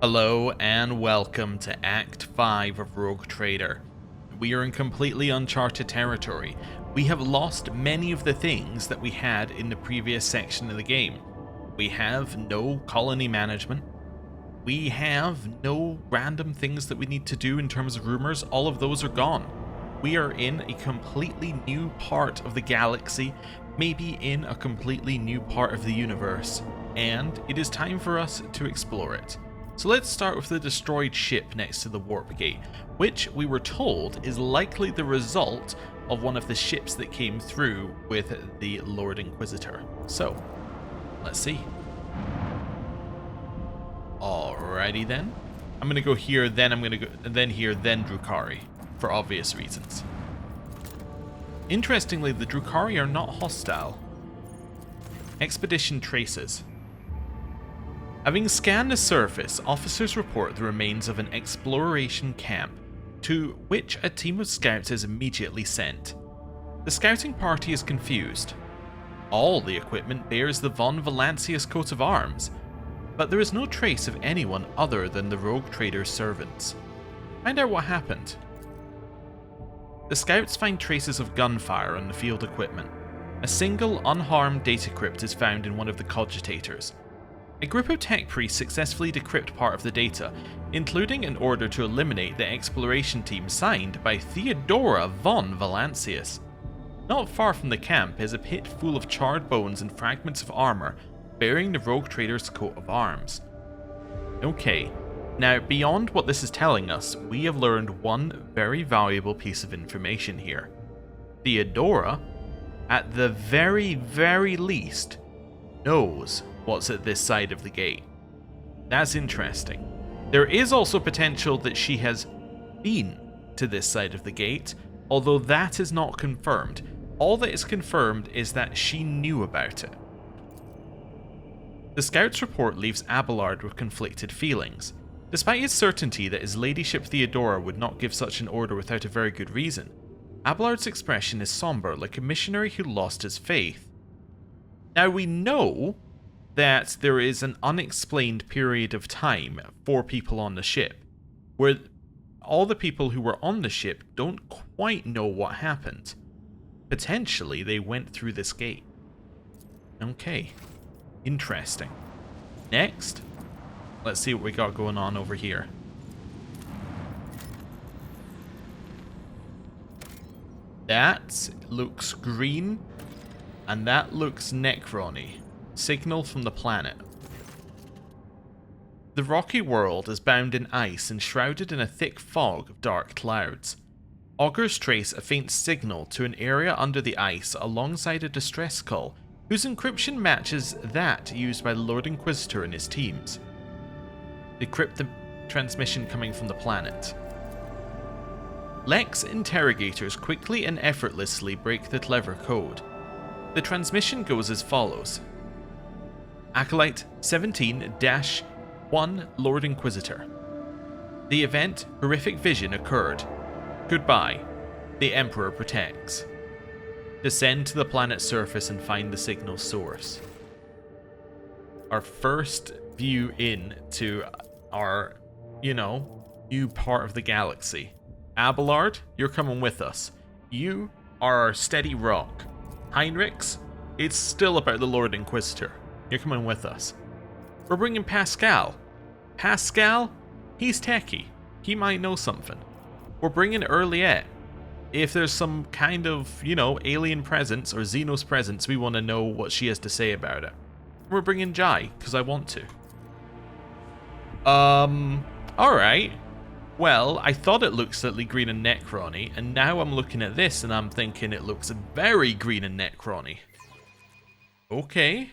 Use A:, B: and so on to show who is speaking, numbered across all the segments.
A: Hello and welcome to Act 5 of Rogue Trader. We are in completely uncharted territory. We have lost many of the things that we had in the previous section of the game. We have no colony management. We have no random things that we need to do in terms of rumors. All of those are gone. We are in a completely new part of the galaxy, maybe in a completely new part of the universe, and it is time for us to explore it. So let's start with the destroyed ship next to the warp gate, which we were told is likely the result of one of the ships that came through with the Lord Inquisitor. So, let's see. Alrighty then. I'm gonna go here, then I'm gonna go, then here, then Drukhari, for obvious reasons. Interestingly, the Drukhari are not hostile. Expedition traces. Having scanned the surface, officers report the remains of an exploration camp, to which a team of scouts is immediately sent. The scouting party is confused. All the equipment bears the von Valancius coat of arms, but there is no trace of anyone other than the rogue trader's servants. Find out what happened. The scouts find traces of gunfire on the field equipment. A single unharmed data crypt is found in one of the cogitators. A group of tech priests successfully decrypt part of the data, including an order to eliminate the exploration team signed by Theodora von Valancius. Not far from the camp is a pit full of charred bones and fragments of armor bearing the rogue trader's coat of arms. Okay, now beyond what this is telling us, we have learned one very valuable piece of information here. Theodora, at the very least, knows what's at this side of the gate. That's interesting. There is also potential that she has been to this side of the gate, although that is not confirmed. All that is confirmed is that she knew about it. The scout's report leaves Abelard with conflicted feelings. Despite his certainty that his ladyship Theodora would not give such an order without a very good reason, Abelard's expression is somber, like a missionary who lost his faith. Now we know that there is an unexplained period of time for people on the ship, where all the people who were on the ship don't quite know what happened. Potentially they went through this gate. Okay, interesting. Next, let's see what we got going on over here. That looks green, and that looks Necron-y. Signal from the planet. The rocky world is bound in ice and shrouded in a thick fog of dark clouds. Augurs trace a faint signal to an area under the ice alongside a distress call, whose encryption matches that used by the Lord Inquisitor and his teams. Decrypt the transmission coming from the planet. Lex interrogators quickly and effortlessly break the clever code. The transmission goes as follows. Acolyte 17-1 Lord Inquisitor. The event, horrific vision occurred. Goodbye. The Emperor protects. Descend to the planet's surface and find the signal source. Our first view into our, new part of the galaxy. Abelard, you're coming with us. You are our steady rock. Heinrichs, it's still about the Lord Inquisitor. You're coming with us. We're bringing Pascal. Pascal, he's techie. He might know something. We're bringing Earliette. If there's some kind of, alien presence or Xenos presence, we want to know what she has to say about it. We're bringing Jai, because I want to. Alright. Well, I thought it looked slightly green and Necron-y, and now I'm looking at this and I'm thinking it looks very green and Necron-y. Okay.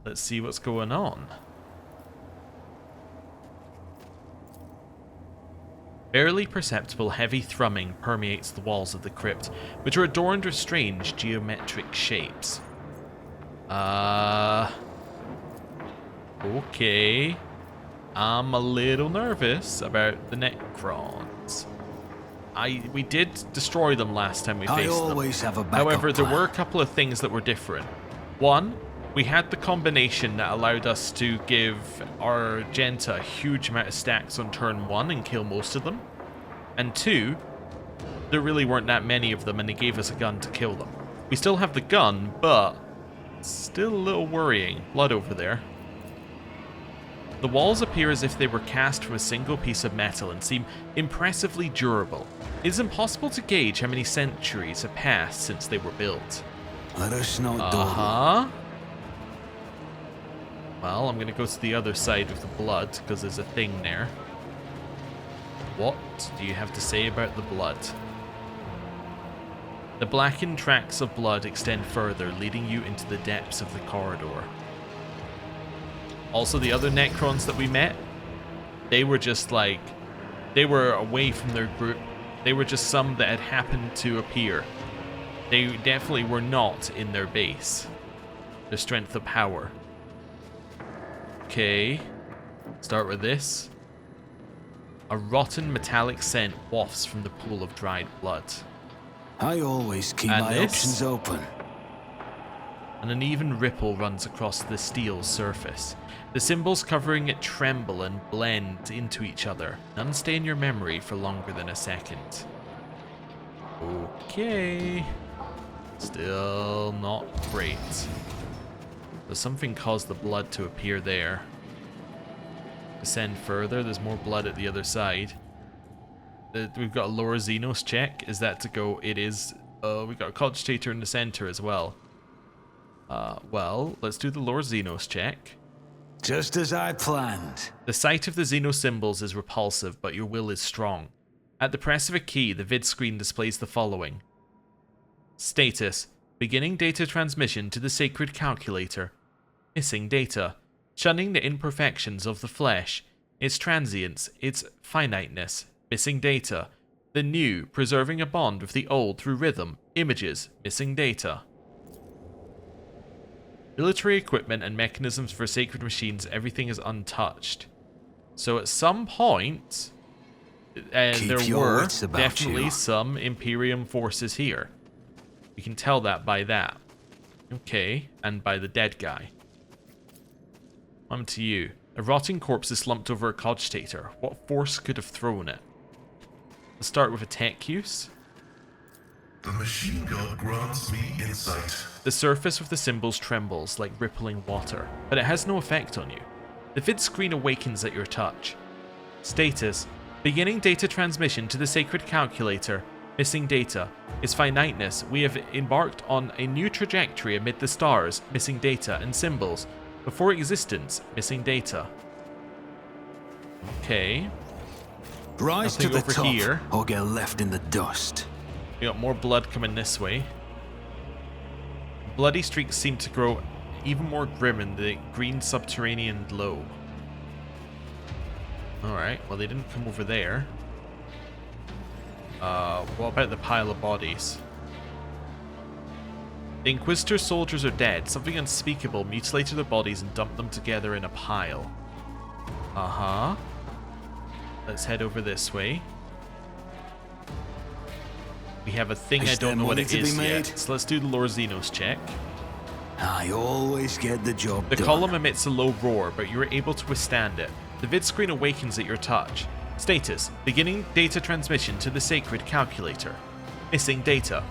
A: Let's see what's going on. Barely perceptible heavy thrumming permeates the walls of the crypt, which are adorned with strange geometric shapes. Okay. I'm a little nervous about the Necrons. We did destroy them last time we faced them.
B: Have a
A: However, there
B: plan.
A: were a couple of things that were different. One, we had the combination that allowed us to give our Genta a huge amount of stacks on turn 1 and kill most of them. And 2, there really weren't that many of them and they gave us a gun to kill them. We still have the gun, but still a little worrying. Blood over there. The walls appear as if they were cast from a single piece of metal and seem impressively durable. It is impossible to gauge how many centuries have passed since they were built. Well, I'm going to go to the other side of the blood, because there's a thing there. What do you have to say about the blood? The blackened tracks of blood extend further, leading you into the depths of the corridor. Also, the other Necrons that we met, they were just like... they were away from their group. They were just some that had happened to appear. They definitely were not in their base. Their strength of power. Okay, start with this. A rotten metallic scent wafts from the pool of dried blood.
B: I always keep my options open.
A: An uneven ripple runs across the steel's surface. The symbols covering it tremble and blend into each other. None stay in your memory for longer than a second. Okay. Still not great. So something caused the blood to appear there. Descend further, there's more blood at the other side. We've got a lower Xenos check. Is that to go? It is. We've got a cogitator in the center as well. Well, let's do the lower Xenos check.
B: Just as I planned.
A: The sight of the Xeno symbols is repulsive, but your will is strong. At the press of a key, the vid screen displays the following. Status. Beginning data transmission to the sacred calculator. Missing data. Shunning the imperfections of the flesh. Its transience, its finiteness. Missing data. The new, preserving a bond with the old through rhythm. Images. Missing data. Military equipment and mechanisms for sacred machines, everything is untouched. So at some point, there were definitely some Imperium forces here. We can tell that by that. Okay, and by the dead guy. On to you. A rotting corpse is slumped over a cogitator. What force could have thrown it? Let's start with a tech use.
C: The machine gun grants me insight.
A: The surface of the symbols trembles like rippling water, but it has no effect on you. The vid screen awakens at your touch. Status. Beginning data transmission to the sacred calculator. Missing data. Its finiteness. We have embarked on a new trajectory amid the stars. Missing data and symbols. Before existence. Missing data. Okay.
B: Rise to the
A: over
B: top
A: here.
B: Or get left in the dust.
A: We got more blood coming this way. Bloody streaks seem to grow even more grim in the green subterranean glow. Alright, well they didn't come over there. What about the pile of bodies? The Inquisitor soldiers are dead. Something unspeakable mutilated their bodies and dumped them together in a pile. Uh-huh. Let's head over this way. We have a thing I don't know what it is yet, so let's do the Lord Xenos check.
B: I always get the job done.
A: The column emits a low roar, but you are able to withstand it. The vid screen awakens at your touch. Status. Beginning data transmission to the sacred calculator. Missing data.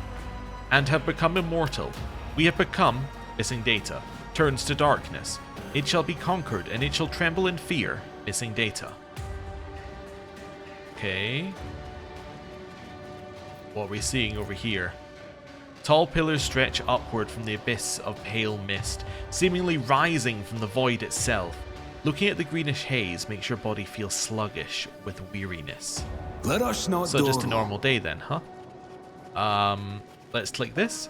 A: And have become immortal. We have become... Missing data. Turns to darkness. It shall be conquered, and it shall tremble in fear. Missing data. Okay. What are we seeing over here? Tall pillars stretch upward from the abyss of pale mist, seemingly rising from the void itself. Looking at the greenish haze makes your body feel sluggish with weariness.
B: Let us not
A: So just a normal day then, huh? Let's click this.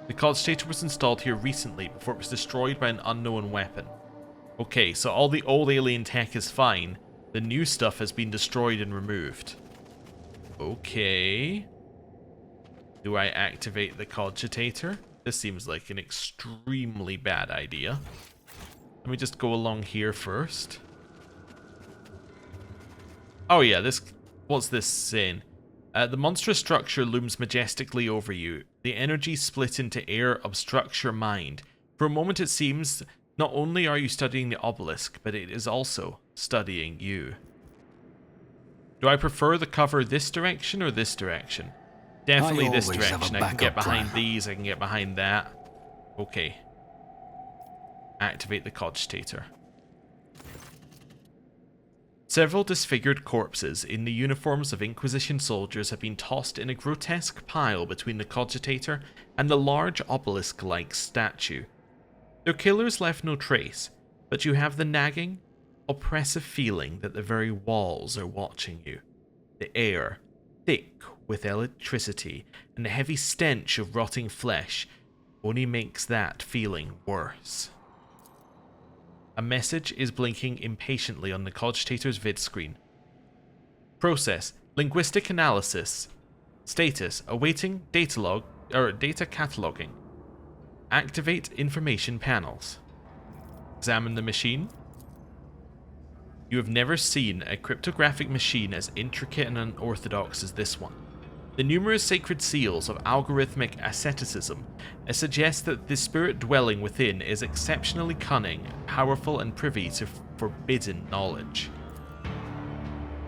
A: The cogitator was installed here recently before it was destroyed by an unknown weapon. Okay, so all the old alien tech is fine. The new stuff has been destroyed and removed. Okay. Do I activate the cogitator? This seems like an extremely bad idea. Let me just go along here first. Oh yeah, this... What's this saying? The monstrous structure looms majestically over you. The energy split into air obstructs your mind. For a moment it seems not only are you studying the obelisk, but it is also studying you. Do I prefer the cover this direction or this direction? Definitely this direction. I can get behind these, I can get behind that. Okay. Activate the cogitator. Several disfigured corpses in the uniforms of Inquisition soldiers have been tossed in a grotesque pile between the cogitator and the large obelisk-like statue. Their killers left no trace, but you have the nagging, oppressive feeling that the very walls are watching you. The air, thick with electricity and the heavy stench of rotting flesh, only makes that feeling worse. A message is blinking impatiently on the cogitator's vid screen. Process, linguistic analysis. Status, awaiting data cataloging. Activate information panels. Examine the machine. You have never seen a cryptographic machine as intricate and unorthodox as this one. The numerous sacred seals of algorithmic asceticism suggest that the spirit dwelling within is exceptionally cunning, powerful, and privy to forbidden knowledge.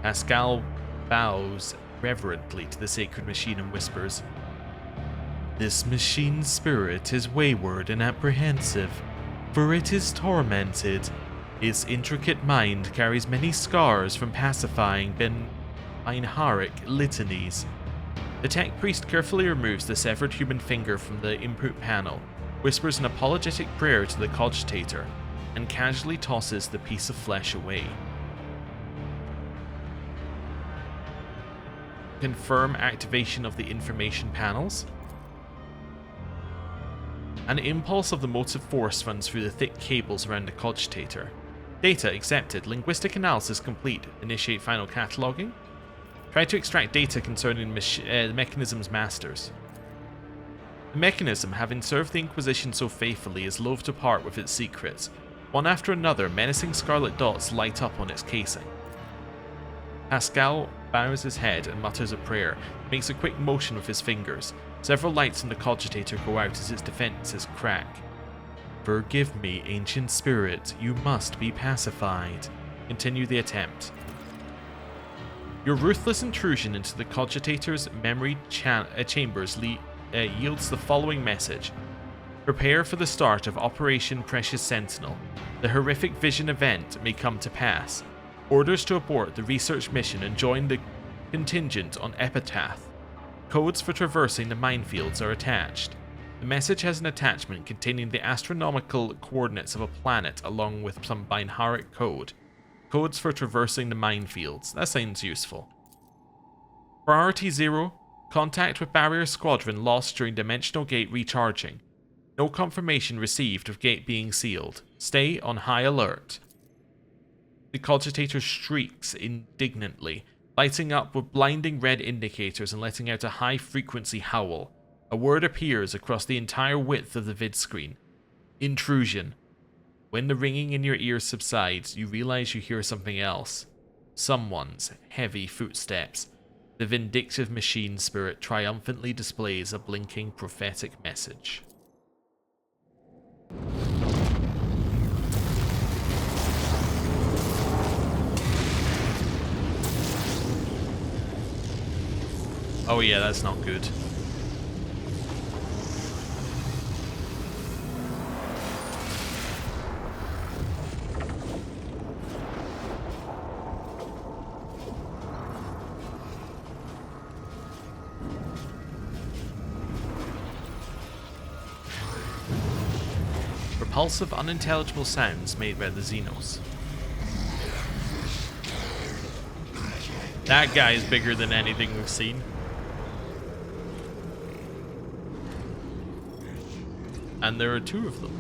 A: Pascal bows reverently to the sacred machine and whispers, "This machine's spirit is wayward and apprehensive, for it is tormented. Its intricate mind carries many scars from pacifying Binharic litanies." The tech priest carefully removes the severed human finger from the input panel, whispers an apologetic prayer to the cogitator, and casually tosses the piece of flesh away. Confirm activation of the information panels. An impulse of the motive force runs through the thick cables around the cogitator. Data accepted. Linguistic analysis complete. Initiate final cataloging. Try to extract data concerning the mechanism's masters. The mechanism, having served the Inquisition so faithfully, is loath to part with its secrets. One after another, menacing scarlet dots light up on its casing. Pascal bows his head and mutters a prayer, makes a quick motion with his fingers. Several lights in the cogitator go out as its defenses crack. "Forgive me, ancient spirit, you must be pacified." Continue the attempt. Your ruthless intrusion into the cogitator's memory chambers yields the following message. Prepare for the start of Operation Precious Sentinel. The horrific vision event may come to pass. Orders to abort the research mission and join the contingent on Epitaph. Codes for traversing the minefields are attached. The message has an attachment containing the astronomical coordinates of a planet along with some Binharic code. Codes for traversing the minefields. That sounds useful. Priority 0. Contact with Barrier Squadron lost during Dimensional Gate recharging. No confirmation received of gate being sealed. Stay on high alert. The cogitator shrieks indignantly, lighting up with blinding red indicators and letting out a high-frequency howl. A word appears across the entire width of the vid screen. Intrusion. When the ringing in your ears subsides, you realize you hear something else. Someone's heavy footsteps. The vindictive machine spirit triumphantly displays a blinking prophetic message. Oh yeah, that's not good. Repulsive, unintelligible sounds made by the Xenos. That guy is bigger than anything we've seen. And there are two of them.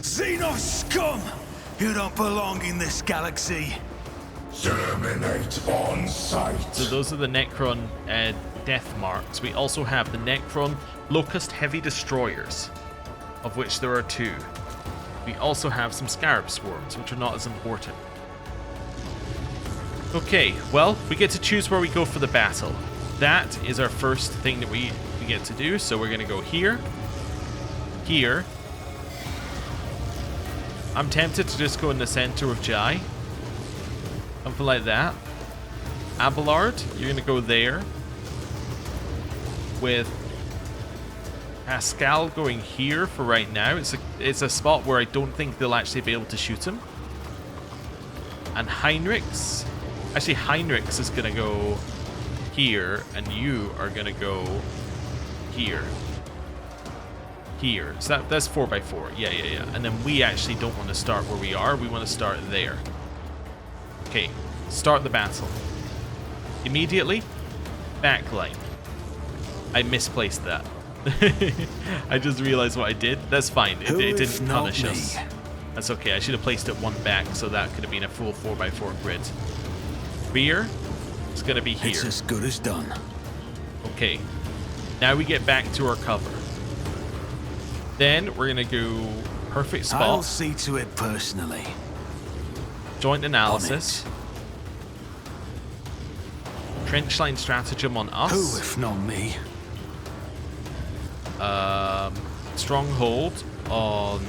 B: Xenos scum! You don't belong in this galaxy.
C: Terminate on sight.
A: So those are the Necron death marks. We also have the Necron Locust Heavy Destroyers, of which there are 2. We also have some Scarab Swarms, which are not as important. Okay, well, we get to choose where we go for the battle. That is our first thing that we we get to do. So we're going to go here, here. I'm tempted to just go in the center of Jai. Something like that. Abelard, you're going to go there. With Pascal going here for right now. It's a spot where I don't think they'll actually be able to shoot him. And Heinrichs. Actually, Heinrichs is going to go here. And you are going to go here. Here. So that's 4x4. Yeah. And then we actually don't want to start where we are. We want to start there. Okay. Start the battle. Immediately. Backline. I misplaced that. I just realized what I did. That's fine. It didn't punish us. That's okay. I should have placed it one back so that could have been a full 4x4 grid. Rear is going to be here.
B: It's as good as done.
A: Okay. Now we get back to our cover. Then we're going to go perfect spot.
B: I'll see to it personally.
A: Joint analysis. Trenchline stratagem on us.
B: Who if not me?
A: Stronghold on...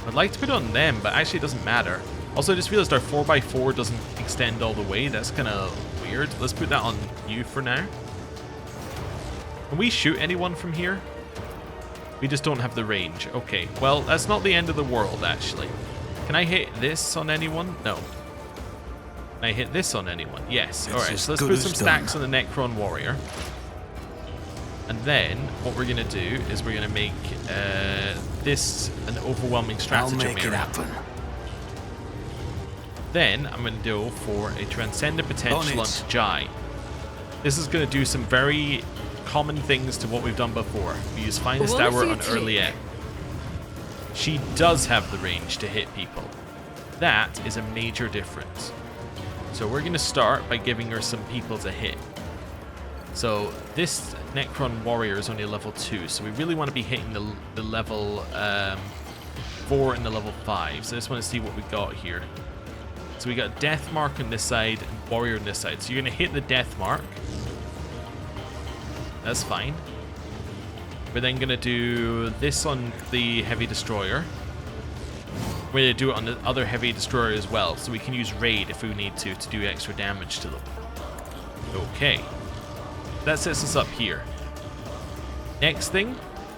A: I'd like to put it on them, but actually it doesn't matter. Also, I just realized our 4x4 doesn't extend all the way. That's kind of weird. Let's put that on you for now. Can we shoot anyone from here? We just don't have the range. Okay, well, that's not the end of the world, actually. Can I hit this on anyone? No. Can I hit this on anyone? Yes. Alright, so let's put some stacks on the Necron Warrior. And then, what we're going to do is we're going to make this an overwhelming stratagem area.
B: I'll make it happen.
A: Then, I'm going to go for a Transcendent Potential on Jai. This is going to do some very common things to what we've done before. We use Finest Hour on Earliette. She does have the range to hit people. That is a major difference. So we're going to start by giving her some people to hit. So this Necron Warrior is only a level 2, so we really want to be hitting the level 4 and the level 5. So I just want to see what we got here. So we got Death Mark on this side and Warrior on this side. So you're going to hit the Death Mark. That's fine. We're then going to do this on the Heavy Destroyer. We're going to do it on the other Heavy Destroyer as well, so we can use Raid if we need to do extra damage to them. Okay. That sets us up here. Next thing,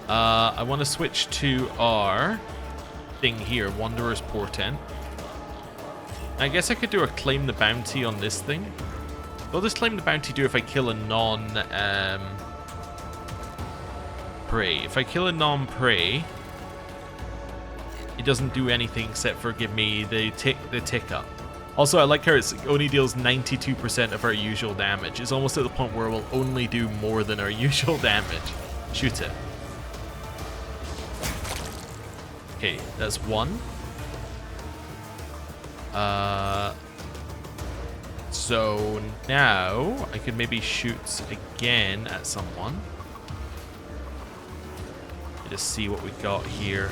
A: I want to switch to our thing here, Wanderer's Portent. I guess I could do a Claim the Bounty on this thing. What does Claim the Bounty do if I kill a non-prey? If I kill a non-prey, it doesn't do anything except for give me the tick up. Also, I like how it only deals 92% of our usual damage. It's almost at the point where we'll only do more than our usual damage. Shoot it. Okay, that's one. So now I could maybe shoot again at someone. Just see what we got here.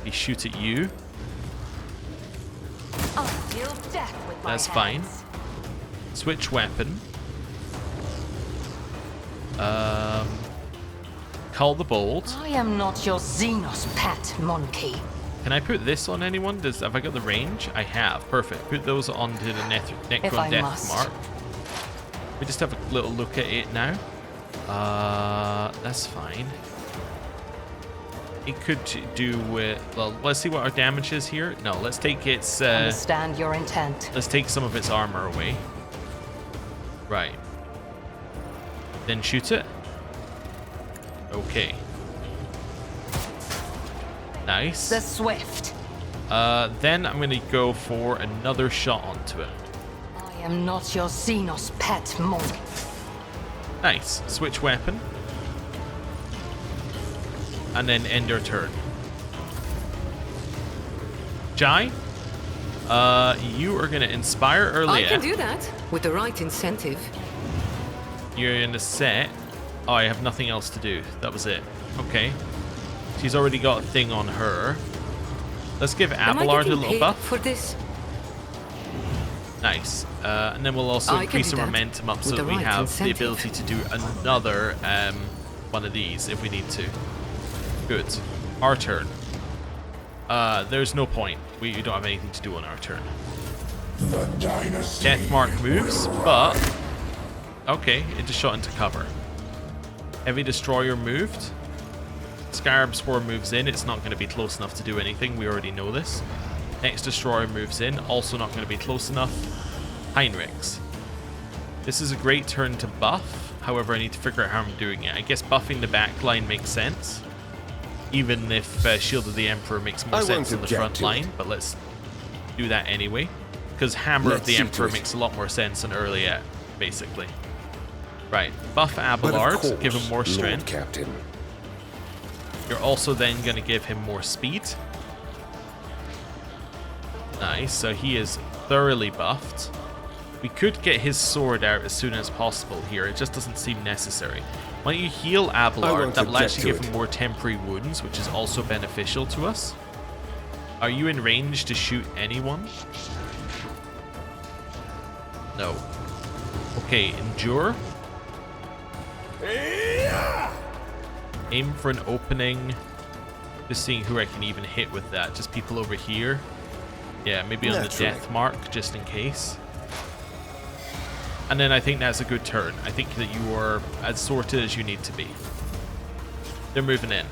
A: We shoot at you. That's fine. Switch weapon. Call the Bold.
D: I am not your Xenos pet, monkey.
A: Can I put this on anyone? Have I got the range? I have. Perfect. Put those onto the Necron Death Mark. We just have a little look at it now. That's fine. It could do with... Well, let's see what our damage is here. No, let's take its...
D: Understand your intent.
A: Let's take some of its armor away. Right. Then shoot it. Okay. Nice.
D: The Swift.
A: Then I'm going to go for another shot onto it.
D: I am not your Xenos pet, monkey.
A: Nice. Switch weapon. And then end our turn. Jai, you are going to inspire earlier.
E: I can do that with the right incentive.
A: You're in a set. Oh, I have nothing else to do. That was it. Okay. She's already got a thing on her. Let's give Abelard a little buff.
E: For this?
A: Nice. And then we'll also
E: I can
A: increase
E: do
A: the
E: that
A: momentum up so
E: with
A: that
E: the
A: we
E: right
A: have
E: incentive.
A: the ability to do another one of these if we need to. Good. Our turn. There's no point. We don't have anything to do on our turn. Death Mark moves, but... Okay, it just shot into cover. Heavy Destroyer moved. Scarab Spore moves in. It's not going to be close enough to do anything. We already know this. Next Destroyer moves in. Also not going to be close enough. Heinrichs. This is a great turn to buff. However, I need to figure out how I'm doing it. I guess buffing the back line makes sense. Even if Shield of the Emperor makes more sense on the front line. But let's do that anyway. Because Hammer of the Emperor makes a lot more sense than Earliet, basically. Right. Buff Abelard. Give him more strength.
F: Captain.
A: You're also then going to give him more speed. Nice. So he is thoroughly buffed. We could get his sword out as soon as possible here. It just doesn't seem necessary. Why don't you heal Abelard? That will actually give him more temporary wounds, which is also beneficial to us. Are you in range to shoot anyone? No. Okay, endure. Aim for an opening. Just seeing who I can even hit with that. Just people over here. Yeah, maybe on the death mark, just in case. And then I think that's a good turn. I think that you are as sorted as you need to be. They're moving in.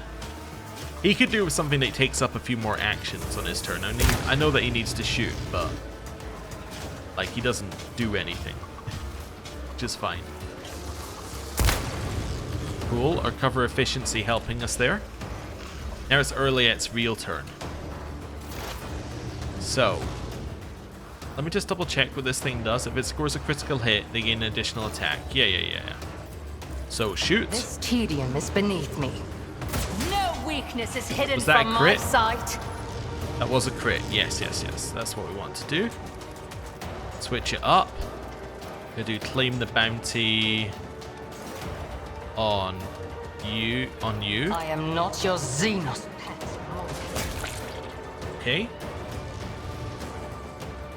A: He could do something that takes up a few more actions on his turn. I know that he needs to shoot, but like he doesn't do anything. Which is fine. Cool. Our cover efficiency helping us there. Now it's Earliet's real turn. So, let me just double check what this thing does. If it scores a critical hit, they gain an additional attack. Yeah. So, shoot.
D: This tedium is beneath me. No weakness is hidden
A: Was that
D: from
A: a crit?
D: my sight.
A: That was a crit. Yes. That's what we want to do. Switch it up. Gonna do claim the bounty on you.
D: I am not your Xenos pet.
A: Okay.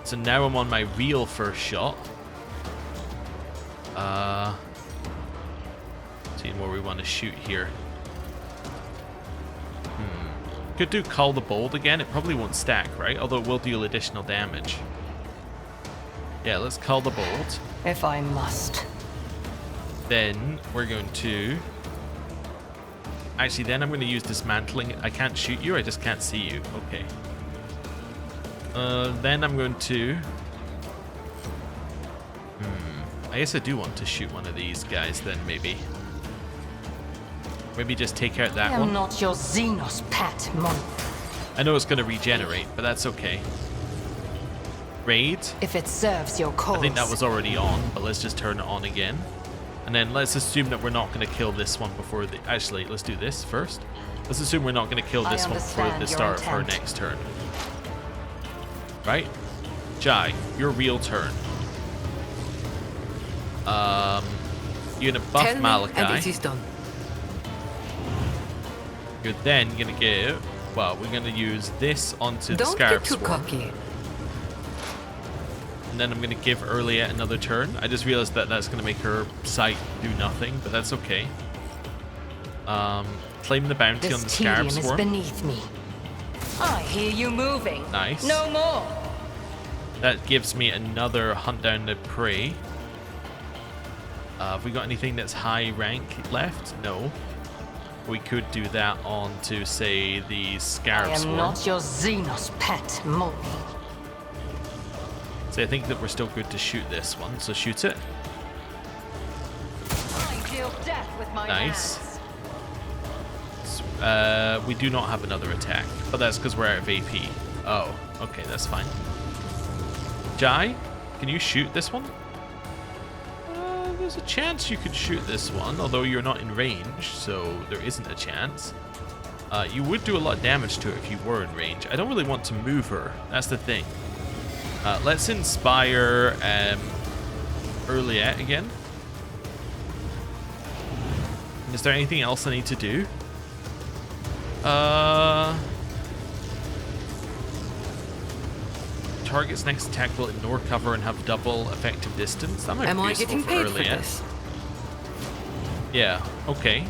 A: So now I'm on my real first shot. Seeing where we want to shoot here. Could do Call the Bold again. It probably won't stack, right? Although it will deal additional damage. Yeah, let's Call the Bold.
D: If I must.
A: Then we're going to... Actually, then I'm going to use Dismantling. I can't shoot you, I just can't see you. Okay. Then I'm going to... I guess I do want to shoot one of these guys then, maybe. Maybe just take out that
D: I am
A: one.
D: not your Xenos pet, Mon.
A: I know it's going to regenerate, but that's okay. Raid.
D: If it serves your cause.
A: I think that was already on, but let's just turn it on again. And then let's assume that we're not going to kill this one before the... Actually, let's do this first. Let's assume we're not going to kill this one before the start of her next turn. Right? Jai, your real turn. You're going to buff
E: Tell me,
A: Malachi.
E: and it is done.
A: You're then going to give... Well, we're going to use this onto the
E: Don't
A: Scarab
E: get too
A: Swarm.
E: cocky.
A: And then I'm going to give Earliet another turn. I just realized that that's going to make her sight do nothing, but that's okay. Claim the bounty on the Scarab
D: This
A: Swarm.
D: tedium is beneath me. I hear you moving.
A: Nice.
D: No more.
A: That gives me another Hunt Down the Prey. Have we got anything that's high rank left? No. We could do that on to, say, the Scarab
D: I am
A: Swarm.
D: not your Xenos pet, Mon.
A: So I think that we're still good to shoot this one. So shoot it.
D: I deal death with my
A: Nice.
D: hands.
A: We do not have another attack, but that's because we're out of AP. Oh, okay, that's fine. Jai, can you shoot this one? There's a chance you could shoot this one, although you're not in range, so there isn't a chance. You would do a lot of damage to it if you were in range. I don't really want to move her. That's the thing. Let's inspire Earliet again. Is there anything else I need to do? target's next attack will ignore cover and have double effective distance. That might
E: Am
A: be
E: I
A: useful
E: getting
A: for
E: paid
A: early,
E: for
A: yeah.
E: this?
A: Yeah, okay.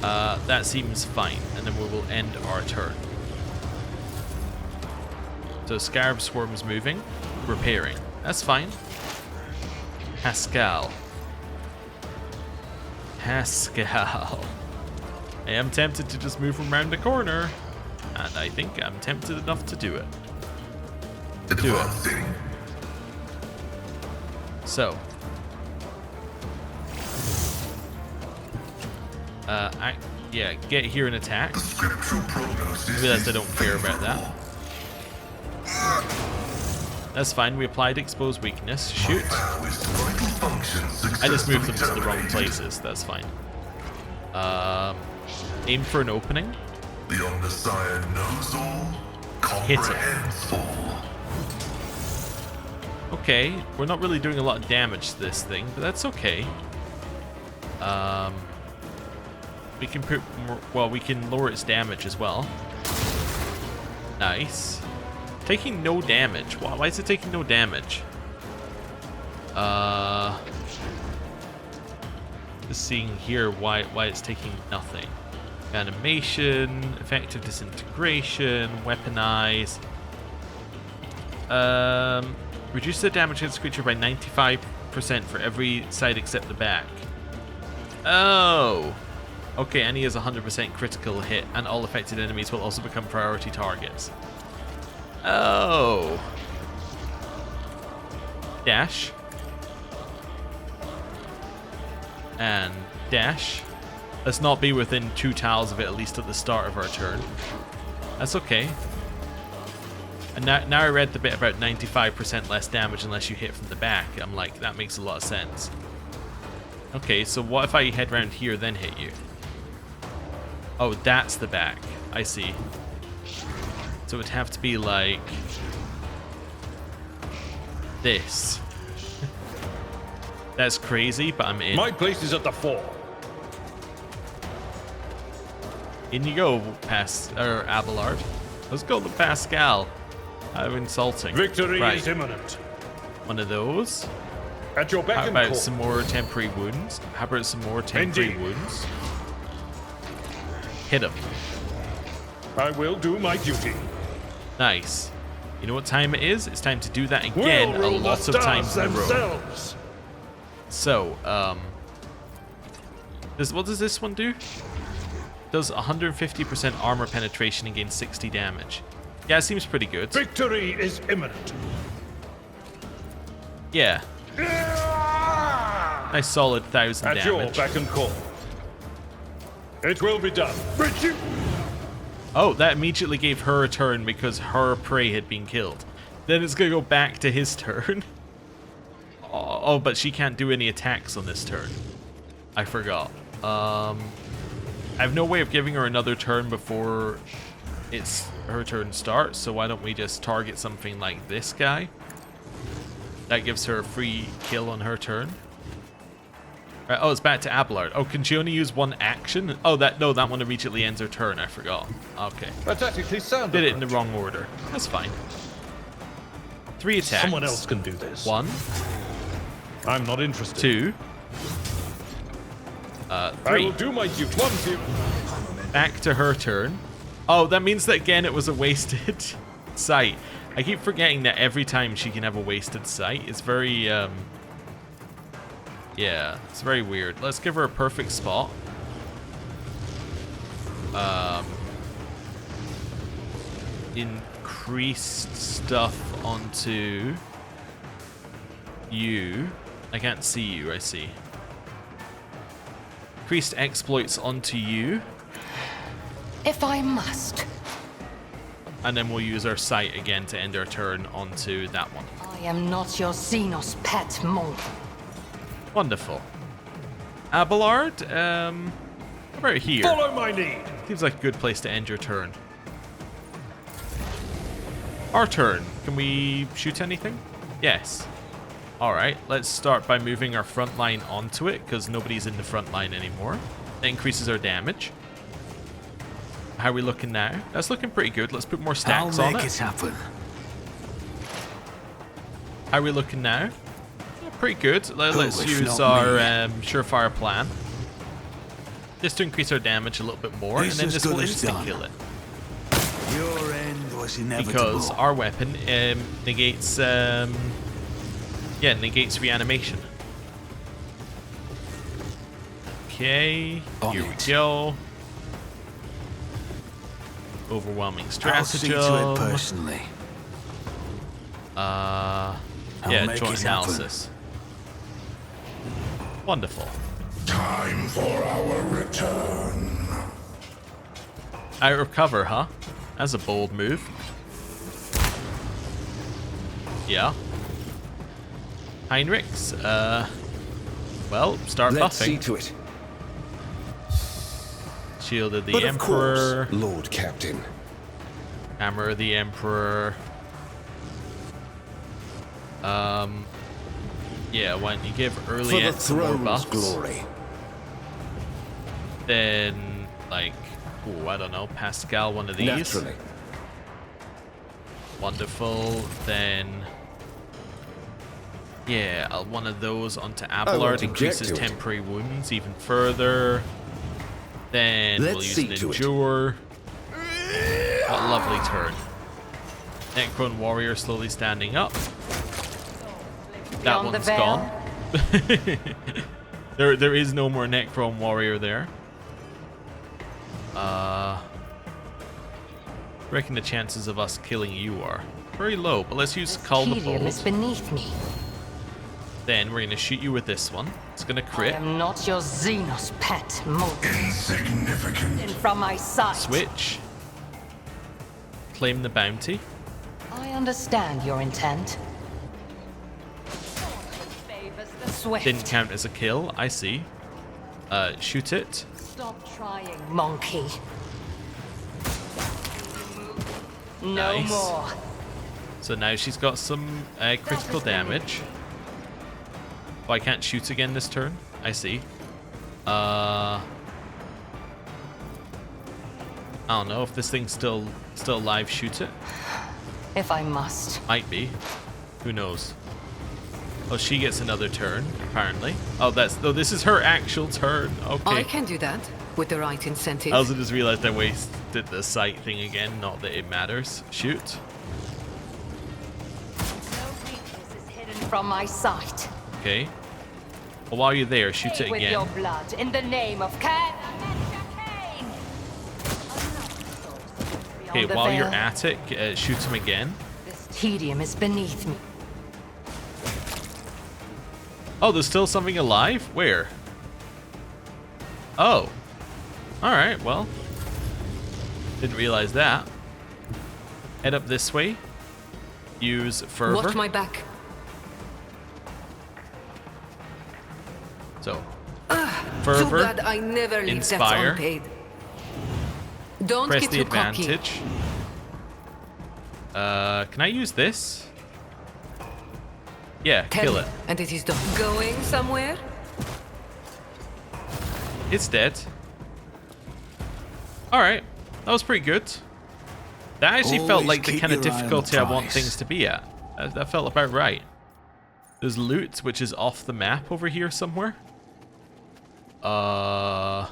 A: That seems fine, and then we will end our turn. So Scarab Swarm's moving, repairing. That's fine. Pascal. I am tempted to just move him around the corner, and I think I'm tempted enough to do it.
C: Advancing.
A: So. Yeah, get here and attack.
C: The scriptural prognosis
A: Realize I
C: is
A: don't care about that. That's fine, we applied expose weakness. Shoot.
C: Maoist vital functions
A: I just moved them to the
C: successfully
A: wrong
C: terminated.
A: places, that's fine. Aim for an opening.
C: The Omnissiah knows all,
A: Hit it.
C: comprehends all.
A: Okay, we're not really doing a lot of damage to this thing, but that's okay. We can put more, well, we can lower its damage as well. Nice. Taking no damage. Why is it taking no damage? Just seeing here why it's taking nothing. Animation, effective disintegration, weaponize. Reduce the damage against the creature by 95% for every side except the back. Oh. Okay, and he has 100% critical hit, and all affected enemies will also become priority targets. Oh. Dash. And dash. Let's not be within 2 tiles of it, at least at the start of our turn. That's okay. And now I read the bit about 95% less damage unless you hit from the back. I'm like, that makes a lot of sense. Okay, so what if I head around here, then hit you? Oh, that's the back. I see. So it would have to be like this. That's crazy, but I'm in.
F: My place is at the fore.
A: In you go, Abelard. Let's go to Pascal. I'm insulting.
F: Victory
A: Right.
F: is imminent.
A: One of those.
F: At your beck
A: How
F: and
A: about
F: call.
A: some more temporary wounds? How about some more temporary
F: Indeed.
A: wounds? Hit him.
F: I will do my duty.
A: Nice. You know what time it is? It's time to do that again
F: We'll
A: a
F: rule
A: lot
F: the
A: of times
F: stars
A: in a row.
F: themselves.
A: So, what does this one do? Does 150% armor penetration and gains 60 damage. Yeah, it seems pretty good.
F: Victory is imminent.
A: Yeah. Nice solid 1,000
F: At your
A: damage.
F: beck and call. It will be done. Retreat.
A: Oh, that immediately gave her a turn because her prey had been killed. Then it's going to go back to his turn. Oh, but she can't do any attacks on this turn. I forgot. I have no way of giving her another turn before her turn starts, so why don't we just target something like this guy? That gives her a free kill on her turn. Right, oh, it's back to Abelard. Oh, can she only use one action? Oh, that one immediately ends her turn. I forgot. Okay.
F: A tactically sound.
A: Did it in the wrong order. That's fine. 3 attacks.
F: Someone else can do this.
A: 1,
F: I'm not interested.
A: 2,
F: I
A: 3.
F: will do my duty. 1, 2.
A: Back to her turn. Oh, that means that again it was a wasted sight. I keep forgetting that every time she can have a wasted sight. It's very, yeah, it's very weird. Let's give her a perfect spot. Increased stuff onto you. I can't see you, I see. Increased exploits onto you.
D: If I must.
A: And then we'll use our sight again to end our turn onto that one.
D: I am not your Xenos pet monk.
A: Wonderful. Abelard, how about here?
F: Follow my lead.
A: Seems like a good place to end your turn. Our turn. Can we shoot anything? Yes. Alright, let's start by moving our front line onto it, because nobody's in the front line anymore. That increases our damage. How are we looking now? That's looking pretty good. Let's put more stacks
B: I'll
A: on
B: make
A: it.
B: it happen.
A: How are we looking now? Yeah, pretty good. Let's
B: if
A: use
B: not
A: our
B: me?
A: surefire plan. Just to increase our damage a little bit more,
B: This
A: and then
B: is
A: this will
B: good as
A: instant
B: done.
A: kill it.
B: Your end was inevitable.
A: Because our weapon negates negates reanimation. Okay,
B: On
A: here we
B: it.
A: go. Overwhelming
B: I'll
A: stratagem.
B: see to it personally.
A: Yeah,
B: make
A: joint
B: it happen.
A: analysis. Wonderful.
C: Time for our return.
A: Out of cover, huh? That's a bold move. Yeah. Heinrichs, well, start
G: Let's see
A: buffing.
G: to it.
A: Shield of the
G: But of
A: Emperor.
G: course, Lord Captain.
A: Hammer of the Emperor. Yeah, why don't you give
G: For
A: early
G: the
A: Ed some more
G: throne's
A: buffs?
G: glory.
A: Then, like, oh, I don't know, Pascal, one of these.
G: Naturally.
A: Wonderful. Then, yeah, one of those onto Abelard,
G: won't
A: increases
G: object to it.
A: temporary wounds even further. Then
G: Let's
A: we'll use
G: see
A: an
G: to it.
A: Endure. What a lovely turn. Necron warrior slowly standing up. That
D: Beyond the
A: one's
D: veil.
A: gone. there is no more Necron warrior there. Reckon the chances of us killing you are very low, but let's use Call the
D: Imperium is
A: Bolt.
D: beneath me.
A: Then we're gonna shoot you with this one. It's gonna
D: I
A: crit.
D: am not your Xenos pet, monkey.
C: Insignificant.
D: From my sight.
A: Switch. Claim the bounty.
D: I understand your intent. Favors the swift.
A: Didn't count as a kill. I see. Shoot it.
D: Stop trying, monkey. No
A: Nice.
D: more.
A: So now she's got some critical damage. Oh, I can't shoot again this turn. I see. I don't know if this thing's still alive. Shoot it.
D: If I must.
A: Might be. Who knows? Oh, she gets another turn apparently. Oh, this is her actual turn. Okay.
E: I can do that with the right incentive.
A: I also just realized I wasted the sight thing again. Not that it matters. Shoot.
D: No weakness is hidden from my sight.
A: Okay. Well, while you're there, shoot it
D: With your
A: again.
D: blood, in the name of Cain.
A: Okay, while you're at it, shoot him again.
D: This tedium is beneath me.
A: Oh, there's still something alive? Where? Oh. Alright, well. Didn't realize that. Head up this way. Use Fervor.
E: Watch my back.
A: So,
E: Too
A: Fervor.
E: bad I never leave debts
A: Inspire.
E: unpaid. Don't
A: Press
E: get
A: the
E: too cocky.
A: advantage. Can I use this? Yeah,
E: Tell
A: kill
E: me,
A: it.
E: and it is done. Going somewhere?
A: It's dead. Alright, that was pretty good. That actually felt
B: Always
A: like the
B: keep
A: kind of
B: your eye on the
A: difficulty I want
B: prize.
A: things to be at. That felt about right. There's loot, which is off the map over here somewhere. I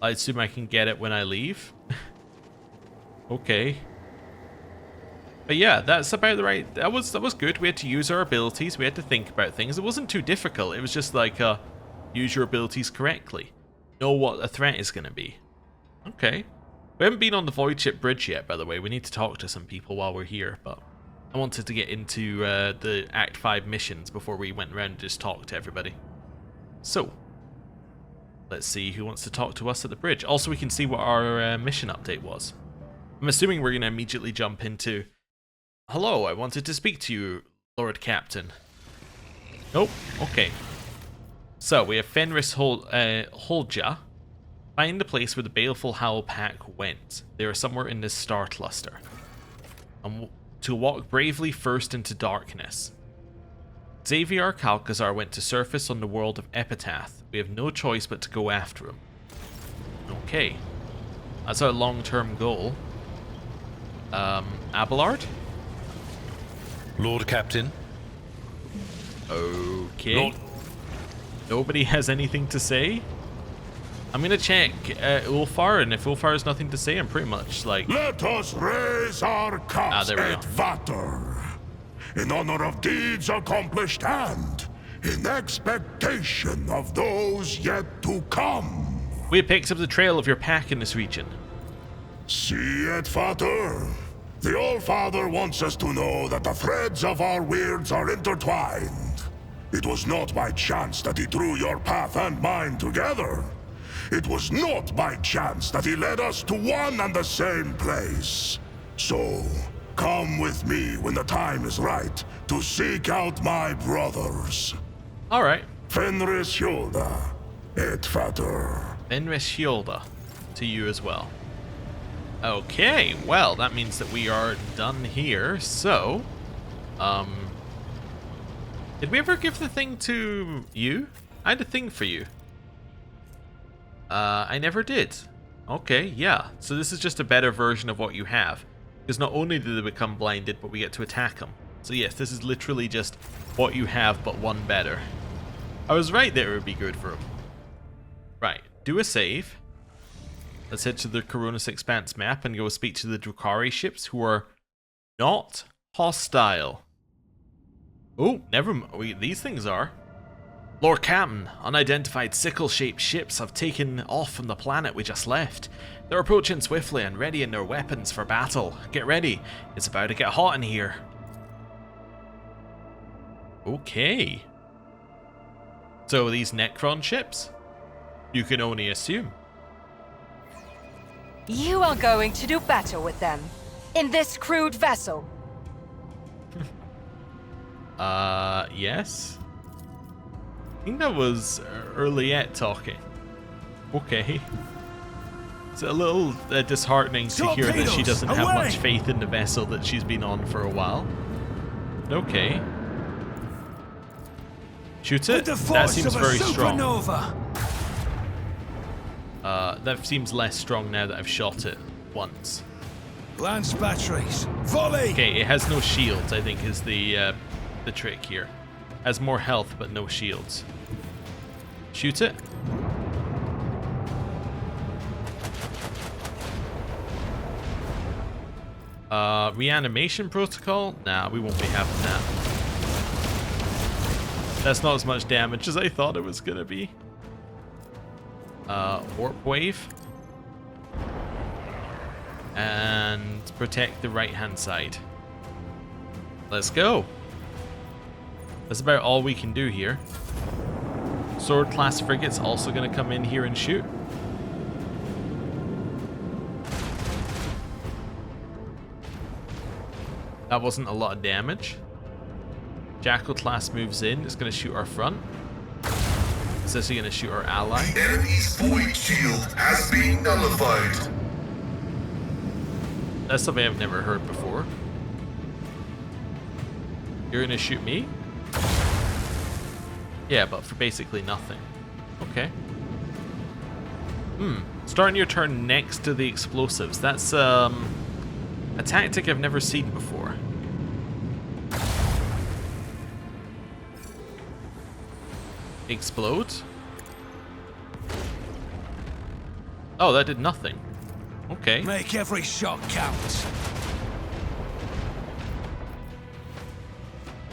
A: assume I can get it when I leave. Okay. But yeah, that's about the right. That was good. We had to use our abilities. We had to think about things. It wasn't too difficult. It was just like use your abilities correctly. Know what a threat is going to be. Okay. We haven't been on the voidship bridge yet, by the way. We need to talk to some people while we're here, but I wanted to get into the Act 5 missions before we went around and just talked to everybody. So, let's see who wants to talk to us at the bridge. Also, we can see what our mission update was. I'm assuming we're going to immediately jump into, hello, I wanted to speak to you, Lord Captain. Nope, okay. So, we have Fenris Holja. Find the place where the baleful Howl Pack went. They are somewhere in this star cluster. And to walk bravely first into darkness. Xavier Calcazar went to surface on the world of Epitaph. We have no choice but to go after him. Okay. That's our long-term goal. Abelard?
G: Lord Captain.
A: Okay.
G: Lord.
A: Nobody has anything to say? I'm gonna check Ulfar, and if Ulfar has nothing to say, I'm pretty much like...
C: Let us raise our cups
A: there we
C: at Vater, in honor of deeds accomplished and in expectation of those yet to come.
A: We picked up the trail of your pack in this region.
C: See it, Vater? The All-Father wants us to know that the threads of our weirds are intertwined. It was not by chance that he drew your path and mine together. It was not by chance that he led us to one and the same place. So, come with me when the time is right to seek out my brothers.
A: Alright.
C: Fenris Hjolda, et Vater.
A: Fenris Hjolda, to you as well. Okay, well, that means that we are done here, so... Did we ever give the thing to you? I had a thing for you. I never did. Okay, yeah. So this is just a better version of what you have. Because not only do they become blinded, but we get to attack them. So yes, this is literally just what you have, but one better. I was right that it would be good for them. Right, do a save. Let's head to the Koronus Expanse map and go speak to the Drukhari ships, who are not hostile. Oh, never mind. These things are. Lord Captain, unidentified sickle-shaped ships have taken off from the planet we just left. They're approaching swiftly and readying their weapons for battle. Get ready, it's about to get hot in here. Okay. So these Necron ships? You can only assume.
H: You are going to do battle with them, in this crude vessel.
A: Yes? I think that was Earliette talking. Okay. It's a little disheartening to hear that she doesn't have much faith in the vessel that she's been on for a while. Okay. Shoot it? That seems very strong. That seems less strong now that I've shot it once.
B: Lance batteries, volley!
A: Okay, it has no shields, I think is the trick here. Has more health but no shields. Shoot it. Reanimation protocol? Nah, we won't be having that. That's not as much damage as I thought it was gonna be. Warp wave. And protect the right hand side. Let's go. That's about all we can do here. Sword class frigates also going to come in here and shoot. That wasn't a lot of damage. Jackal class moves in. It's going to shoot our front. It's this going to shoot our ally.
C: The enemy's void shield has been nullified.
A: That's something I've never heard before. You're going to shoot me? Yeah, but for basically nothing. Okay. Starting your turn next to the explosives. That's a tactic I've never seen before. Explode? Oh, that did nothing. Okay.
B: Make every shot count.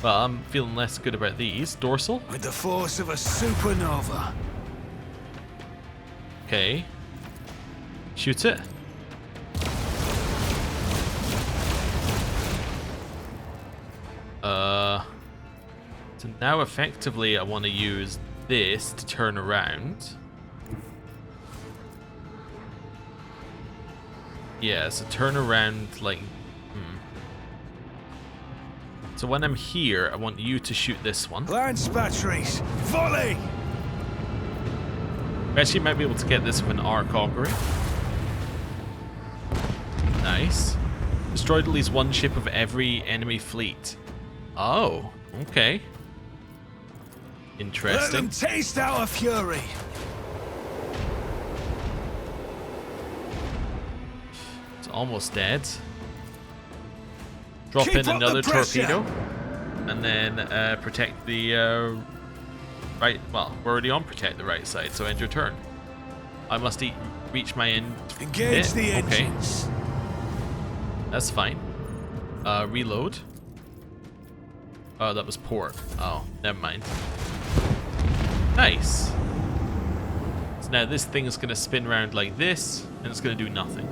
A: Well, I'm feeling less good about these. Dorsal?
B: With the force of a supernova.
A: Okay. Shoot it. So now effectively I want to use this to turn around. Yeah, so turn around like... So when I'm here, I want you to shoot this one.
B: Lance batteries, volley!
A: We actually might be able to get this with an arc augury. Nice. Destroyed at least one ship of every enemy fleet. Oh, okay. Interesting.
B: Let them taste our fury.
A: It's almost dead. Drop
B: Keep
A: in
B: up the
A: another
B: pressure.
A: torpedo. And then protect the right... Well, we're already on protect the right side, so end your turn. I must reach my end.
B: Engage
A: bit.
B: the
A: Okay,
B: engines.
A: that's fine. Reload. Oh, that was port. Oh, never mind. Nice. So now this thing is going to spin around like this, and it's going to do nothing.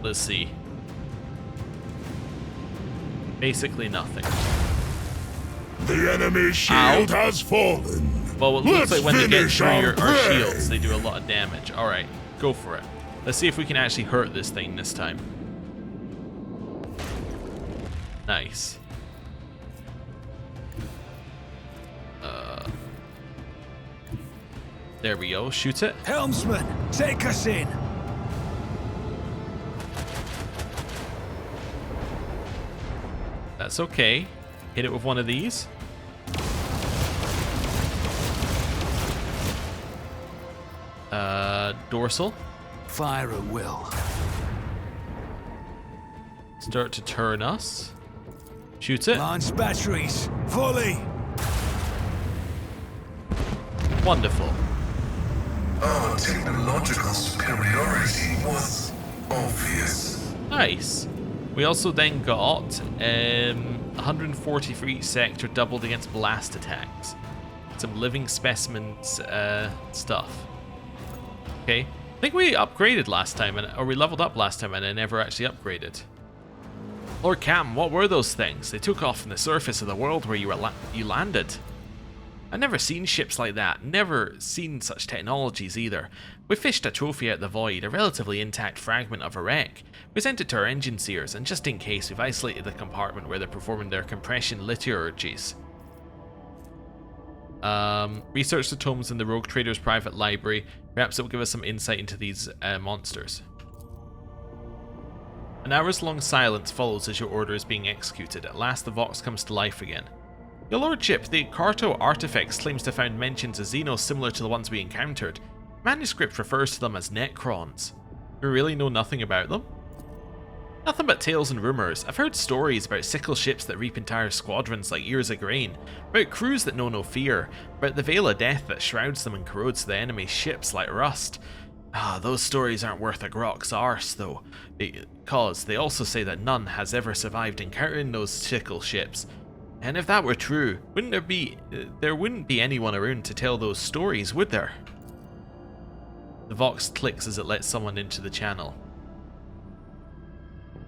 A: Let's see. Basically nothing.
C: The enemy's shield
A: Ow.
C: has fallen.
A: Well, it looks
C: Let's
A: like when they get
C: finish
A: through
C: our
A: our
C: prey.
A: shields, they do a lot of damage. Alright, go for it. Let's see if we can actually hurt this thing this time. Nice. There we go. Shoot it.
B: Helmsman, take us in.
A: That's okay. Hit it with one of these. Dorsal.
B: Fire at will.
A: Start to turn us. Shoot it.
B: Launch batteries, fully.
A: Wonderful.
G: Our technological superiority was obvious.
A: Nice. We also then got 140 for each sector, doubled against blast attacks. Some living specimens stuff. Okay. I think we upgraded last time, or we leveled up last time, and I never actually upgraded. Lord Cam, what were those things? They took off from the surface of the world where you landed. I've never seen ships like that, never seen such technologies either. We fished a trophy out the void, a relatively intact fragment of a wreck. We sent it to our engine seers, and just in case, we've isolated the compartment where they're performing their compression liturgies. Research the tomes in the Rogue Trader's private library. Perhaps it will give us some insight into these monsters. An hours-long silence follows as your order is being executed. At last, the Vox comes to life again. Your Lordship, the Carto Artifacts claims to have found mentions of Xenos similar to the ones we encountered. Manuscript refers to them as Necrons. We really know nothing about them? Nothing but tales and rumours. I've heard stories about sickle ships that reap entire squadrons like ears of grain, about crews that know no fear, about the veil of death that shrouds them and corrodes the enemy's ships like rust. Those stories aren't worth a grok's arse though, because they also say that none has ever survived encountering those sickle ships. And if that were true, there wouldn't be anyone around to tell those stories, would there? The Vox clicks as it lets someone into the channel.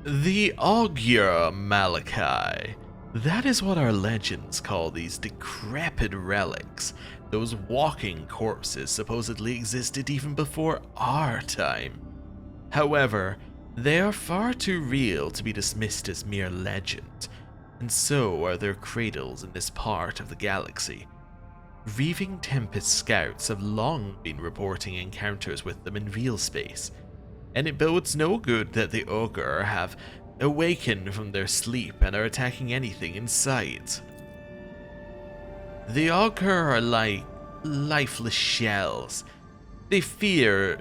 A: The Augur Malachi. That is what our legends call these decrepit relics. Those walking corpses supposedly existed even before our time. However, they are far too real to be dismissed as mere legend, and so are their cradles in this part of the galaxy. Reaving Tempest scouts have long been reporting encounters with them in real space, and it bodes no good that the Augur have awakened from their sleep and are attacking anything in sight. The Augur are like lifeless shells. They feel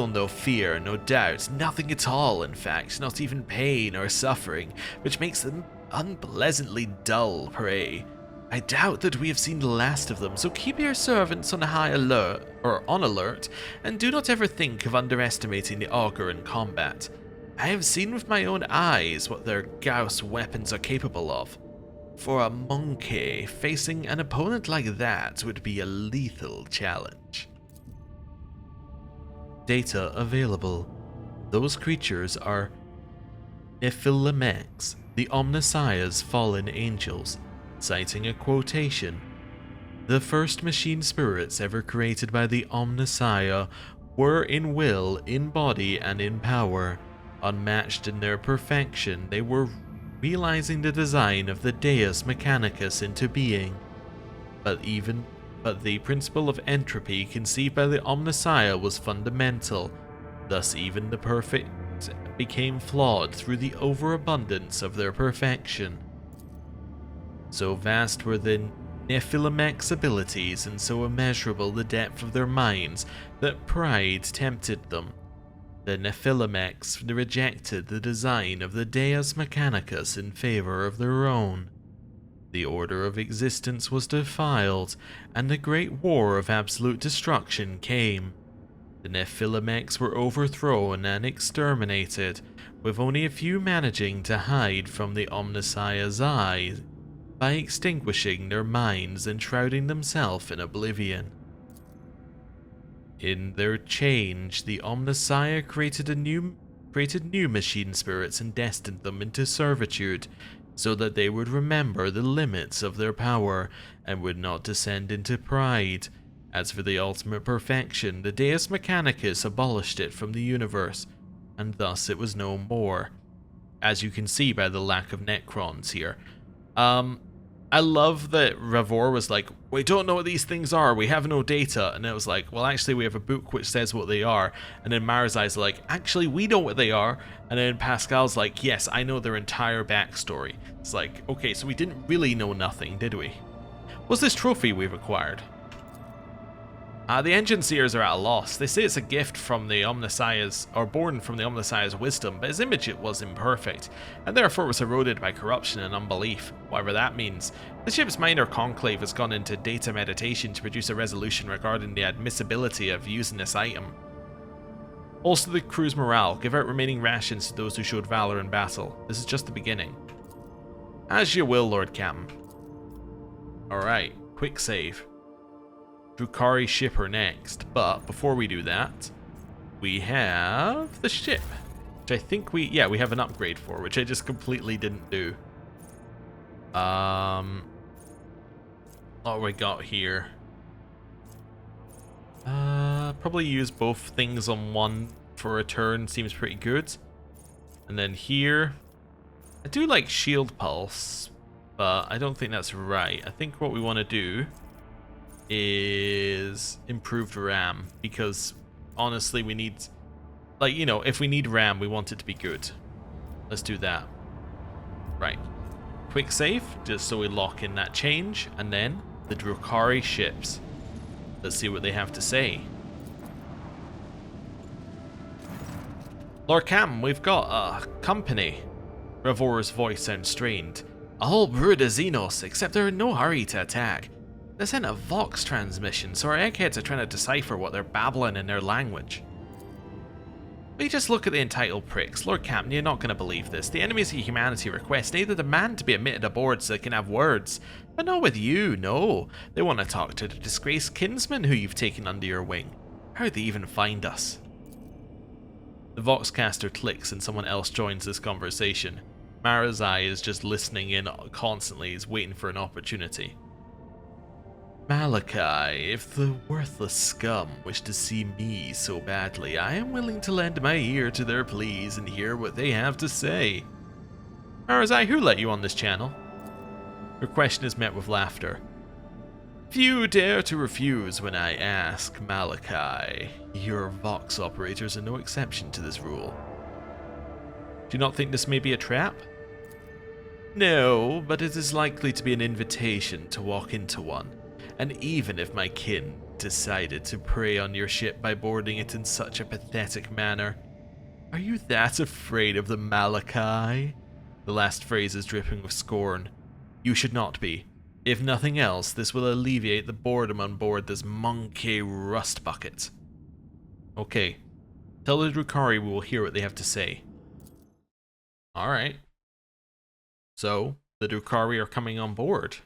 A: no fear, no doubt, nothing at all in fact, not even pain or suffering, which makes them unpleasantly dull prey. I doubt that we have seen the last of them, so keep your servants on alert, and do not ever think of underestimating the Augur in combat. I have seen with my own eyes what their Gauss weapons are capable of. For a monkey, facing an opponent like that would be a lethal challenge. Data available. Those creatures are Nephilimex, the Omnissiah's fallen angels, citing a quotation. The first machine spirits ever created by the Omnissiah were in will, in body, and in power. Unmatched in their perfection, they were realizing the design of the Deus Mechanicus into being. But the principle of entropy conceived by the Omnissiah was fundamental, thus even the perfect became flawed through the overabundance of their perfection. So vast were the Nephilimec's abilities and so immeasurable the depth of their minds that pride tempted them. The Nephilimex rejected the design of the Deus Mechanicus in favor of their own. The order of existence was defiled, and a great war of absolute destruction came. The Nephilimex were overthrown and exterminated, with only a few managing to hide from the Omnissiah's eye by extinguishing their minds and shrouding themselves in oblivion. In their change, the Omnissiah created new machine spirits and destined them into servitude, so that they would remember the limits of their power and would not descend into pride. As for the ultimate perfection, the Deus Mechanicus abolished it from the universe, and thus it was no more. As you can see by the lack of Necrons here. I love that Ravor was like, we don't know what these things are, we have no data, and it was like, well actually we have a book which says what they are, and then Marazai's like, actually we know what they are, and then Pascal's like, yes, I know their entire backstory. It's like, okay, so we didn't really know nothing, did we? What's this trophy we've acquired? The Engine Seers are at a loss. They say it's a gift from the Omnissiah's, or born from the Omnissiah's wisdom, but his image was imperfect, and therefore was eroded by corruption and unbelief, whatever that means. The ship's minor conclave has gone into data meditation to produce a resolution regarding the admissibility of using this item. Also the crew's morale, give out remaining rations to those who showed valor in battle. This is just the beginning. As you will, Lord Captain. Alright, quick save. Drukhari shipper next, but before we do that, we have the ship, which I think we have an upgrade for, which I just completely didn't do. What have we got here? Probably use both things on one for a turn, seems pretty good. And then here, I do like shield pulse, but I don't think that's right. I think what we want to do is improved RAM, because honestly we need, like, you know, if we need RAM we want it to be good. Let's do that. Right, quick save just so we lock in that change, and then the Drukhari ships. Let's see what they have to say. Lord Cam, we've got a company. Ravor's voice sounds strained. A whole brood of Xenos, except they're in no hurry to attack. They sent a Vox transmission, so our eggheads are trying to decipher what they're babbling in their language. We just look at the entitled pricks. Lord Captain, you're not going to believe this. The enemies of humanity request neither demand to be admitted aboard so they can have words, but not with you, no. They want to talk to the disgraced kinsman who you've taken under your wing. How'd they even find us? The Voxcaster clicks and someone else joins this conversation. Marazai is just listening in constantly, he's waiting for an opportunity. Malachi, if the worthless scum wish to see me so badly, I am willing to lend my ear to their pleas and hear what they have to say. Marazai, who let you on this channel? Her question is met with laughter. Few dare to refuse when I ask, Malachi. Your Vox operators are no exception to this rule. Do you not think this may be a trap? No, but it is likely to be an invitation to walk into one. And even if my kin decided to prey on your ship by boarding it in such a pathetic manner, are you that afraid of the Malachi? The last phrase is dripping with scorn. You should not be. If nothing else, this will alleviate the boredom on board this monkey rust bucket. Okay, tell the Drukhari we will hear what they have to say. Alright. So, the Drukhari are coming on board.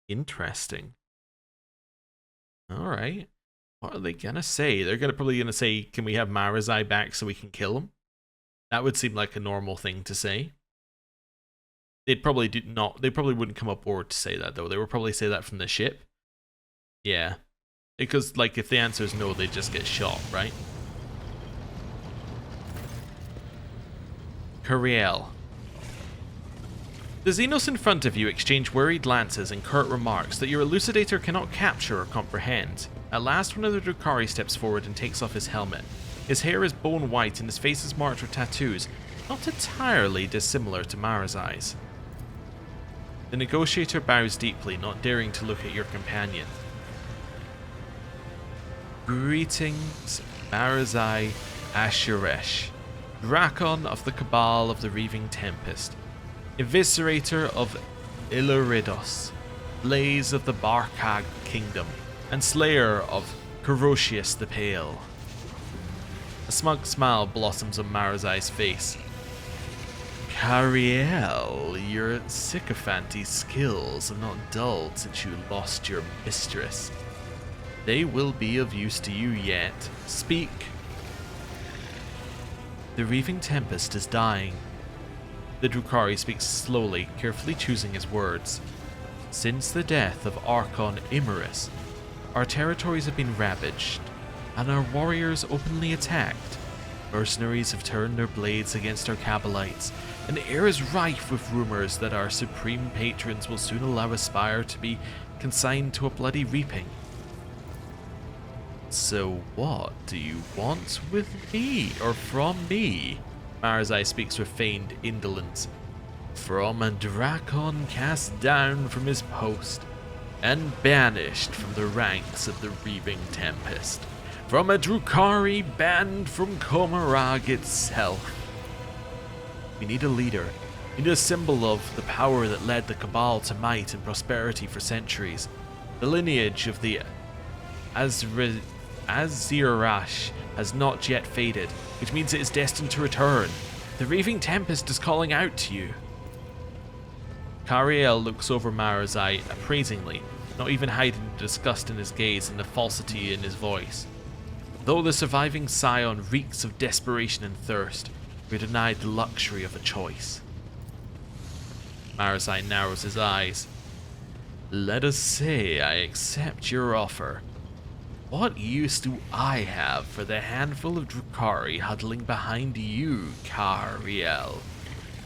A: Interesting. Alright. What are they gonna say? They're probably gonna say, can we have Marazai back so we can kill him? That would seem like a normal thing to say. They probably wouldn't come aboard to say that though. They would probably say that from the ship. Yeah. Because like if the answer is no, they just get shot, right? Curiel. The Xenos in front of you exchange worried glances and curt remarks that your elucidator cannot capture or comprehend. At last, one of the Drukhari steps forward and takes off his helmet. His hair is bone white and his face is marked with tattoos, not entirely dissimilar to Marazai's. The negotiator bows deeply, not daring to look at your companion. Greetings, Marazai Asheresh, Drakon of the Cabal of the Reaving Tempest, Eviscerator of Illaridos, Blaze of the Barkag Kingdom, and Slayer of Corosius the Pale. A smug smile blossoms on Marazai's face. Cariel, your sycophanty skills have not dulled since you lost your mistress. They will be of use to you yet. Speak. The Reaving Tempest is dying. The Drukhari speaks slowly, carefully choosing his words. Since the death of Archon Imerus, our territories have been ravaged, and our warriors openly attacked. Mercenaries have turned their blades against our Cabalites, and the air is rife with rumors that our supreme patrons will soon allow Aspire to be consigned to a bloody reaping. So what do you want with me, or from me? Marazai speaks with feigned indolence. From a Drakon cast down from his post, and banished from the ranks of the Reaving Tempest. From a Drukhari banned from Komarag itself. We need a leader. We need a symbol of the power that led the Cabal to might and prosperity for centuries. The lineage of the Azirash has not yet faded, which means it is destined to return. The Reaving Tempest is calling out to you. Cariel looks over Marazai appraisingly, not even hiding the disgust in his gaze and the falsity in his voice. Though the surviving scion reeks of desperation and thirst, we're denied the luxury of a choice. Marazai narrows his eyes. Let us say I accept your offer. What use do I have for the handful of Drukhari huddling behind you, Cariel?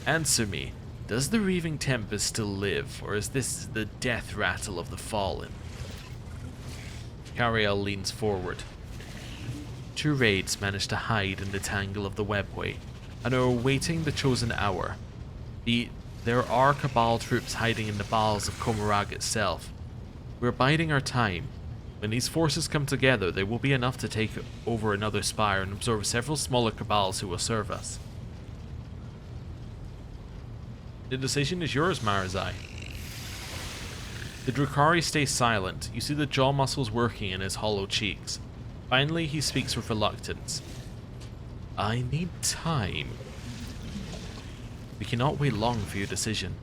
A: Answer me, does the Reaving Tempest still live, or is this the death rattle of the fallen? Cariel leans forward. Two raids managed to hide in the tangle of the webway, and are awaiting the chosen hour. There are Cabal troops hiding in the bowels of Komarag itself. We're biding our time. When these forces come together, there will be enough to take over another spire and absorb several smaller Cabals who will serve us. The decision is yours, Marazai. The Drukhari stays silent. You see the jaw muscles working in his hollow cheeks. Finally, he speaks with reluctance. I need time. We cannot wait long for your decision.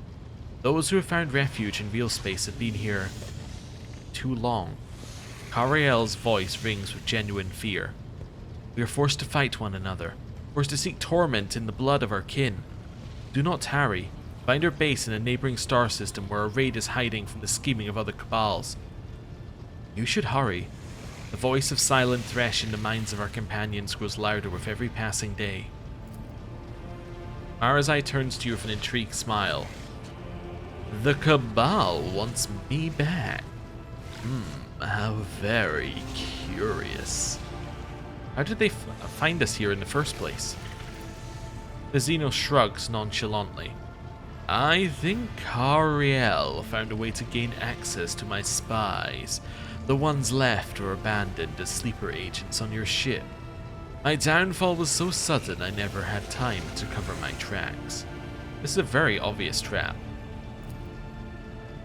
A: Those who have found refuge in real space have been here too long. Cariel's voice rings with genuine fear. We are forced to fight one another, forced to seek torment in the blood of our kin. Do not tarry. Find our base in a neighboring star system where our raid is hiding from the scheming of other Cabals. You should hurry. The voice of silent Thresh in the minds of our companions grows louder with every passing day. Marazai turns to you with an intrigued smile. The Cabal wants me back. How very curious. How did they find us here in the first place? The Xeno shrugs nonchalantly. I think Cariel found a way to gain access to my spies, the ones left or abandoned as sleeper agents on your ship. My downfall was so sudden I never had time to cover my tracks. This is a very obvious trap.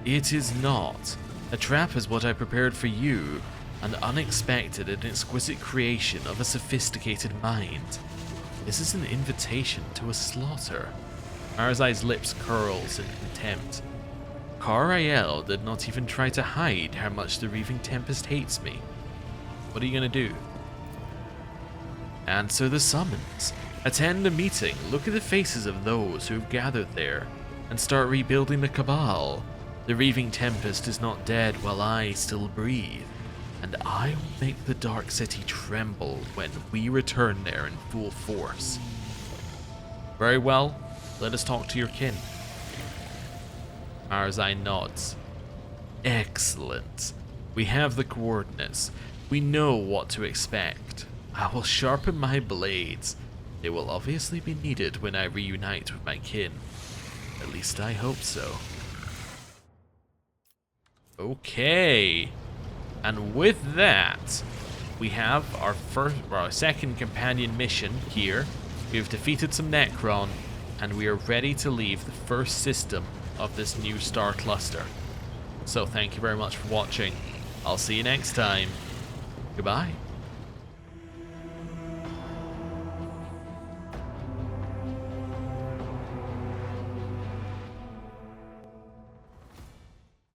A: It is not. A trap is what I prepared for you, an unexpected and exquisite creation of a sophisticated mind. This is an invitation to a slaughter. Marazai's lips curls in contempt. Cariel did not even try to hide how much the Reaving Tempest hates me. What are you gonna do? Answer the summons. Attend the meeting, look at the faces of those who have gathered there, and start rebuilding the Cabal. The Reaving Tempest is not dead while I still breathe, and I will make the Dark City tremble when we return there in full force. Very well, let us talk to your kin. Marazai nods. Excellent. We have the coordinates. We know what to expect. I will sharpen my blades. They will obviously be needed when I reunite with my kin. At least I hope so. Okay. And with that, we have our second companion mission here. We've defeated some Necron, and we are ready to leave the first system of this new star cluster. So thank you very much for watching. I'll see you next time. Goodbye.